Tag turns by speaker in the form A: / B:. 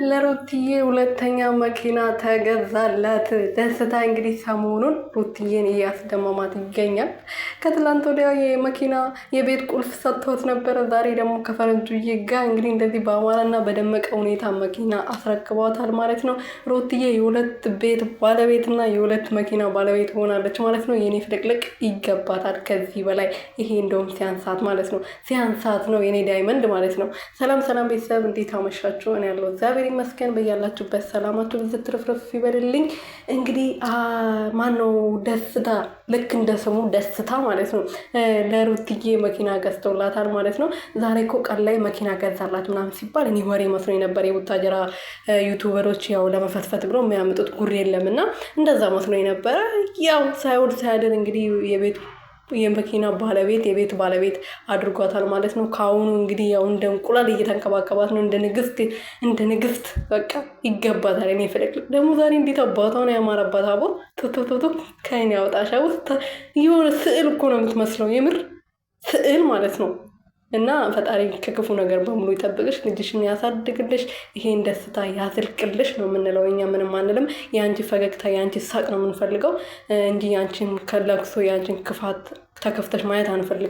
A: ለሩትዬ ሁለተኛ መኪና ተገዛላት። ደስታ እንግዲህ ሰሞኑን ሩትዬን እያስደመማት ይገኛል። ከትላንት ወዲያ የመኪና የቤት ቁልፍ ሰጥቶት ነበረ። ዛሬ ደግሞ ከፈረንጁዬ ጋር እንግዲህ እንደዚህ በአማረና በደመቀ ሁኔታ መኪና አስረክቧታል ማለት ነው። ሩትዬ የሁለት ቤት ባለቤትና የሁለት መኪና ባለቤት ሆናለች ማለት ነው። የኔ ፍልቅልቅ ይገባታል ከዚህ በላይ። ይሄ እንደውም ሲያንሳት ማለት ነው፣ ሲያንሳት ነው የኔ ዳይመንድ ማለት ነው። ሰላም ሰላም ቤተሰብ እንዴት አመሻችሁ? እኔ ያለው እግዚአብሔር ይመስገን። በያላችሁበት ሰላማችሁ ብዙ ትርፍርፍ ይበልልኝ። እንግዲህ ማነው ደስታ፣ ልክ እንደ ስሙ ደስታ ማለት ነው፣ ለሩትዬ መኪና ገዝተውላታል ማለት ነው። ዛሬ እኮ ቀን ላይ መኪና ገዛላት ምናምን ሲባል እኔ ወሬ መስሎኝ ነበር። የቡታጀራ ዩቱበሮች ያው ለመፈትፈት ብለው የሚያመጡት ጉር የለም እና እንደዛ መስሎኝ ነበረ። ያው ሳይውል ሳያድር እንግዲህ የመኪና ባለቤት የቤት ባለቤት አድርጓታል ማለት ነው። ከአሁኑ እንግዲህ ያው እንደ እንቁላል እየተንከባከባት ነው፣ እንደ ንግስት በቃ ይገባታል። እኔ ፍልቅልቅ ደግሞ ዛሬ እንዴት አባቷ ነው ያማረባት። አቦ ቶቶቶቶ ከይን ያወጣሻ ውስጥ የሆነ ስዕል እኮ ነው የምትመስለው፣ የምር ስዕል ማለት ነው። እና ፈጣሪ ከክፉ ነገር በሙሉ ይጠብቅሽ፣ ልጅሽን ያሳድግልሽ፣ ይሄን ደስታ ያዝልቅልሽ ነው የምንለው እኛ። ምንም አንልም። የአንቺ ፈገግታ የአንቺ ሳቅ ነው የምንፈልገው እንጂ የአንቺን ከለቅሶ የአንቺን ክፋት ተከፍተሽ ማየት አንፈልግም።